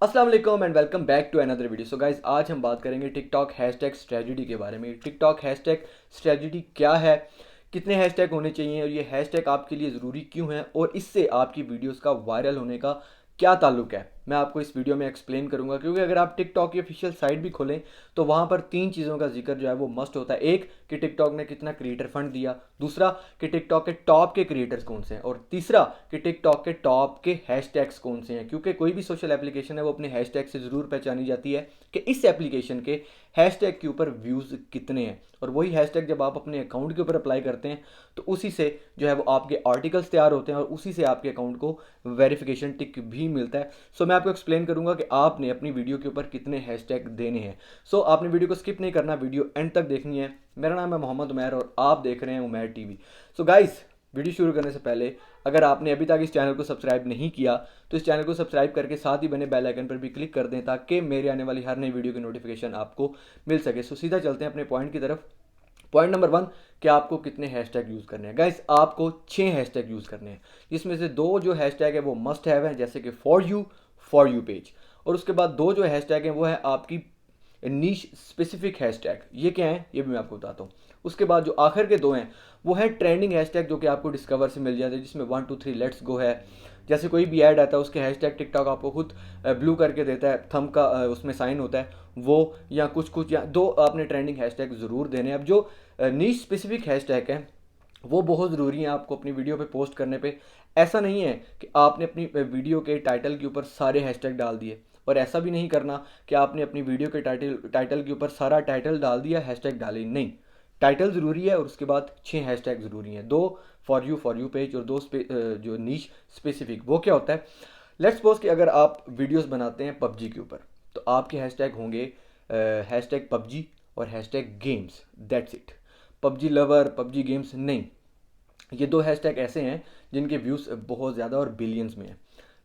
अस्सलाम वालेकुम and welcome back to another video. So guys आज हम बात करेंगे टिकटॉक हैशटैग स्ट्रेटजी के बारे में। टिकटॉक हैशटैग स्ट्रेटजी क्या है, कितने हैशटैग होने चाहिए और ये हैशटैग आपके लिए ज़रूरी क्यों है और इससे आपकी वीडियोस का वायरल होने का क्या ताल्लुक है, मैं आपको इस वीडियो में एक्सप्लेन करूंगा। क्योंकि अगर आप टिकटॉक की ऑफिशियल साइट भी खोलें तो वहाँ पर तीन चीज़ों का जिक्र जो है वो मस्ट होता है। एक कि टिकटॉक ने कितना क्रिएटर फंड दिया, दूसरा कि टिकटॉक के टॉप के क्रिएटर्स कौन से हैं, और तीसरा कि टिकटॉक के टॉप के हैशटैग्स कौन से हैं। क्योंकि कोई भी सोशल एप्लीकेशन है वो अपने हैशटैग से ज़रूर पहचानी जाती है कि इस एप्लीकेशन के हैशटैग के ऊपर व्यूज़ कितने हैं। और वही हैशटैग जब आप अपने अकाउंट के ऊपर अप्लाई करते हैं तो उसी से जो है वो आपके आर्टिकल्स तैयार होते हैं और उसी से आपके अकाउंट को वेरिफिकेशन टिक भी मिलता है। सो मैं आपको एक्सप्लेन करूंगा कि आपने अपनी वीडियो के ऊपर कितने हैशटैग देने हैं। सो आपने वीडियो को स्किप नहीं करना, वीडियो एंड तक देखनी है। मेरा नाम है मोहम्मद उमैर और आप देख रहे हैं Umair TV. So guys, video शुरू करने से पहले अगर आपने अभी तक इस चैनल को सब्सक्राइब नहीं किया तो इस चैनल को सब्सक्राइब करके साथ ही बने बेल आइकन पर भी क्लिक कर दें ताकि मेरे आने वाली हर नई वीडियो की नोटिफिकेशन आपको मिल सके। सो सीधा चलते हैं अपने पॉइंट की तरफ। पॉइंट नंबर 1 कि आपको कितने हैशटैग यूज़ करने हैं। गाइस आपको 6 हैशटैग यूज़ करने हैं, जिसमें से दो जो हैशटैग है वो मस्ट हैव है, जैसे कि फॉर यू पेज। और उसके बाद दो जो हैशटैग हैं वो है आपकी नीश स्पेसिफिक हैशटैग। ये क्या है ये भी मैं आपको बताता हूँ। उसके बाद जो आखिर के दो हैं वो है ट्रेंडिंग हैशटैग, जो कि आपको डिस्कवर से मिल जाते हैं, जिसमें 1 2 3 लेट्स गो है। जैसे कोई भी ऐड आता है उसके हैशटैग टिकटॉक आपको खुद ब्लू करके देता है, थंब का उसमें साइन होता है वो, या कुछ कुछ या दो आपने ट्रेंडिंग हैशटैग ज़रूर देने हैं। अब जो नीश स्पेसिफिक हैशटैग हैं वो बहुत ज़रूरी है आपको अपनी वीडियो पे पोस्ट करने पे। ऐसा नहीं है कि आपने अपनी वीडियो के टाइटल के ऊपर सारे हैशटैग डाल दिए, और ऐसा भी नहीं करना कि आपने अपनी वीडियो के टाइटल के ऊपर सारा टाइटल डाल दिया, हैशटैग डाले नहीं। टाइटल ज़रूरी है और उसके बाद 6 हैशटैग ज़रूरी हैं, दो फॉर यू पेज और दो जो नीश स्पेसिफिक। वो क्या होता है, लेट्स सपोज कि अगर आप वीडियोस बनाते हैं पबजी के ऊपर तो आपके हैशटैग होंगे हैशटैग पबजी और hashtag games, that's it. PUBG lover, PUBG games नहीं। ये दो हैशटैग ऐसे हैं जिनके व्यूज़ बहुत ज़्यादा और बिलियंस में है।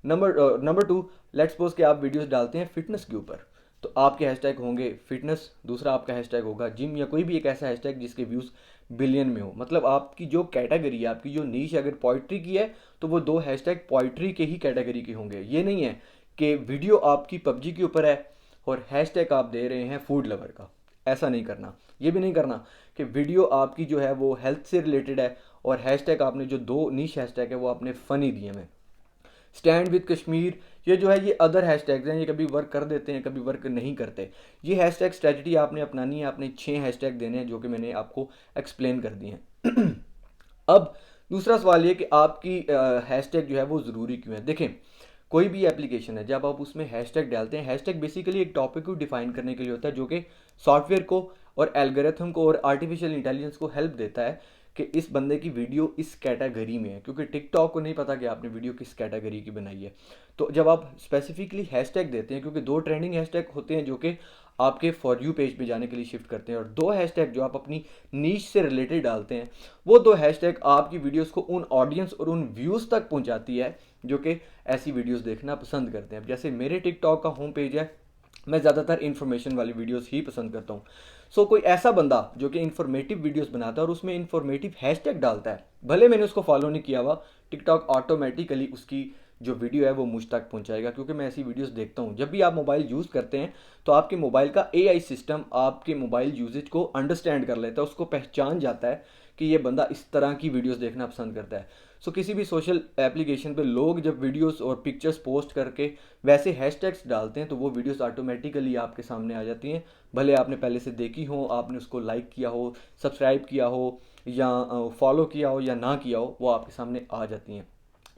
नंबर 2, लेट्स सपोज कि आप वीडियोस डालते हैं फिटनेस के ऊपर तो आपके हैशटैग होंगे फिटनेस, दूसरा आपका हैशटैग होगा जिम, या कोई भी एक ऐसा हैशटैग जिसके व्यूज़ बिलियन में हो। मतलब आपकी जो कैटेगरी है, आपकी जो नीश अगर पोइट्री की है तो वो दो हैशटैग पोइट्री के ही कैटेगरी के होंगे। ये नहीं है कि वीडियो आपकी पबजी के ऊपर है और हैशटैग आप दे रहे हैं फूड लवर का। ऐसा नहीं करना। ये भी नहीं करना कि वीडियो आपकी जो है वो हेल्थ से रिलेटेड है और हैशटैग आपने जो दो नीश हैशटैग है वो आपने फ़नी दिए हैं। स्टैंड विद कश्मीर, ये जो है ये अदर हैशटैग्स हैं, ये कभी वर्क कर देते हैं कभी वर्क नहीं करते। ये हैशटैग स्ट्रेटजी आपने अपनानी है, आपने 6 हैशटैग देने हैं जो कि मैंने आपको एक्सप्लेन कर दिए हैं। अब दूसरा सवाल ये कि आपकी हैशटैग जो है वो ज़रूरी क्यों है। देखें, कोई भी एप्लीकेशन है जब आप उसमें हैशटैग डालते हैं, हैशटैग बेसिकली एक टॉपिक को डिफाइन करने के लिए होता है जो कि सॉफ्टवेयर को और एल्गोरिथम को और आर्टिफिशियल इंटेलिजेंस को हेल्प देता है कि इस बंदे की वीडियो इस कैटेगरी में है, क्योंकि टिकटॉक को नहीं पता कि आपने वीडियो किस कैटेगरी की बनाई है। तो जब आप स्पेसिफिकली हैशटैग देते हैं, क्योंकि दो ट्रेंडिंग हैशटैग होते हैं जो कि आपके फॉर यू पेज पे जाने के लिए शिफ्ट करते हैं, और दो हैशटैग जो आप अपनी नीच से रिलेटेड डालते हैं, वो दो हैशटैग आपकी वीडियोस को उन ऑडियंस और उन व्यूज़ तक पहुंचाती है जो कि ऐसी वीडियोस देखना पसंद करते हैं। अब जैसे मेरे टिकटॉक का होम पेज है, मैं ज़्यादातर इन्फॉर्मेशन वाली वीडियोस ही पसंद करता हूँ। सो कोई ऐसा बंदा जो कि इन्फॉर्मेटिव वीडियोस बनाता है और उसमें इन्फॉर्मेटिव हैशटैग डालता है, भले मैंने उसको फॉलो नहीं किया हुआ, टिकटॉक ऑटोमेटिकली उसकी जो वीडियो है वो मुझ तक पहुंचाएगा, क्योंकि मैं ऐसी वीडियोस देखता हूँ। जब भी आप मोबाइल यूज़ करते हैं तो आपके मोबाइल का एआई सिस्टम आपके मोबाइल यूजेज को अंडरस्टैंड कर लेता है, उसको पहचान जाता है कि ये बंदा इस तरह की वीडियोस देखना पसंद करता है। सो किसी भी सोशल एप्लीकेशन पे लोग जब वीडियोस और पिक्चर्स पोस्ट करके वैसे हैशटैग्स डालते हैं तो वो वीडियोस ऑटोमेटिकली आपके सामने आ जाती हैं, भले आपने पहले से देखी हो, आपने उसको लाइक किया हो, सब्सक्राइब किया हो या फॉलो किया हो या ना किया हो, वो आपके सामने आ जाती हैं।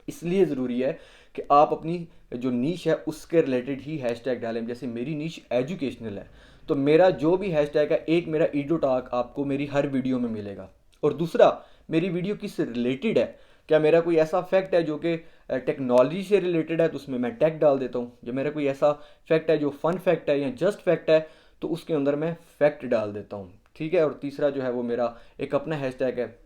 इसलिए ज़रूरी है कि आप अपनी जो नीश है उसके रिलेटेड ही हैशटैग डालें। जैसे मेरी नीश एजुकेशनल है तो मेरा जो भी हैशटैग है, एक मेरा ईडो टॉक आपको मेरी हर वीडियो में मिलेगा, और दूसरा मेरी वीडियो किस रिलेटेड है। क्या मेरा कोई ऐसा फैक्ट है जो कि टेक्नोलॉजी से रिलेटेड है तो उसमें मैं टेक डाल देता हूँ। या मेरा कोई ऐसा फैक्ट है जो फन फैक्ट है या जस्ट फैक्ट है तो उसके अंदर मैं फैक्ट डाल देता हूँ, ठीक है। और तीसरा जो है वो मेरा एक अपना हैशटैग है।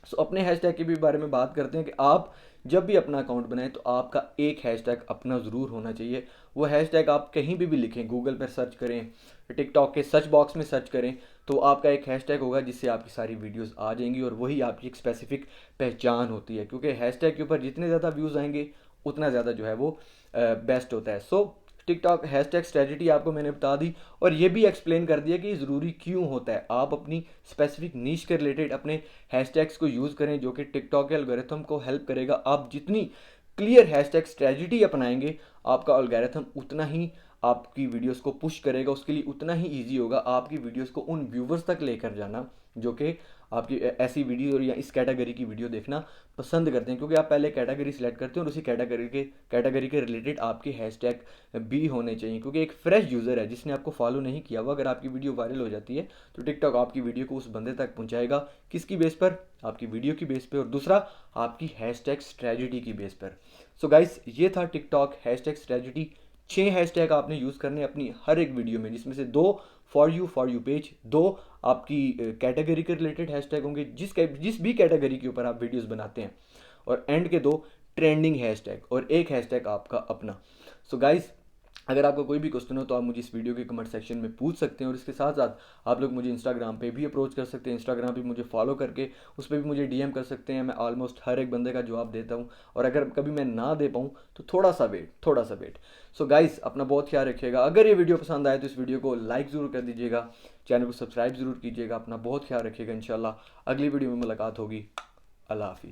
सो अपने हैशटैग के भी बारे में बात करते हैं कि आप जब भी अपना अकाउंट बनाएं तो आपका एक हैशटैग अपना ज़रूर होना चाहिए। वो हैशटैग आप कहीं भी लिखें, गूगल पर सर्च करें, टिकटॉक के सर्च बॉक्स में सर्च करें, तो आपका एक हैशटैग होगा जिससे आपकी सारी वीडियोस आ जाएंगी और वही आपकी एक स्पेसिफिक पहचान होती है। क्योंकि हैशटैग के ऊपर जितने ज़्यादा व्यूज़ आएंगे उतना ज़्यादा जो है वो बेस्ट होता है। सो टिकटॉक हैशटैग स्ट्रेटजी आपको मैंने बता दी और ये भी एक्सप्लेन कर दिया कि ये ज़रूरी क्यों होता है। आप अपनी स्पेसिफिक नीश के रिलेटेड अपने हैशटैग्स को यूज़ करें जो कि टिकटॉक के एल्गोरिथम को हेल्प करेगा। आप जितनी क्लियर हैशटैग स्ट्रेटजी अपनाएंगे आपका एल्गोरिथम उतना ही आपकी वीडियोस को पुश करेगा, उसके लिए उतना ही ईजी होगा आपकी वीडियोस को उन व्यूवर्स तक लेकर जाना जो कि आपकी ऐसी वीडियो या इस कैटेगरी की वीडियो देखना पसंद करते हैं, क्योंकि आप पहले कैटेगरी सिलेक्ट करते हैं और उसी कैटेगरी के रिलेटेड आपके हैशटैग भी होने चाहिए। क्योंकि एक फ्रेश यूज़र है जिसने आपको फॉलो नहीं किया हुआ, अगर आपकी वीडियो वायरल हो जाती है तो टिकटॉक आपकी वीडियो को उस बंदे तक पहुंचाएगा। किसकी बेस पर? आपकी वीडियो की बेस पर, और दूसरा आपकी हैशटैग स्ट्रेटजी की बेस पर। सो गाइस, ये था टिकटॉक हैशटैग स्ट्रेटजी। 6 हैशटैग आपने यूज़ करने अपनी हर एक वीडियो में, जिसमें से 2 फॉर यू पेज, 2 आपकी कैटेगरी के रिलेटेड हैशटैग होंगे जिस भी कैटेगरी के ऊपर आप वीडियोस बनाते हैं, और एंड के 2 ट्रेंडिंग हैशटैग और एक हैशटैग आपका अपना। सो गाइस, अगर आपका कोई भी क्वेश्चन हो तो आप मुझे इस वीडियो के कमेंट सेक्शन में पूछ सकते हैं, और इसके साथ साथ आप लोग मुझे इंस्टाग्राम पे भी अप्रोच कर सकते हैं। इंस्टाग्राम पे मुझे फॉलो करके उस पर भी मुझे डीएम कर सकते हैं। मैं ऑलमोस्ट हर एक बंदे का जवाब देता हूँ, और अगर कभी मैं ना दे पाऊँ तो थोड़ा सा वेट। सो गाइस, अपना बहुत ख्याल रखिएगा। अगर ये वीडियो पसंद आए तो इस वीडियो को लाइक ज़रूर कर दीजिएगा, चैनल को सब्सक्राइब ज़रूर कीजिएगा। अपना बहुत ख्याल रखिएगा। इंशाल्लाह अगली वीडियो में मुलाकात होगी। अल्लाह हाफिज़।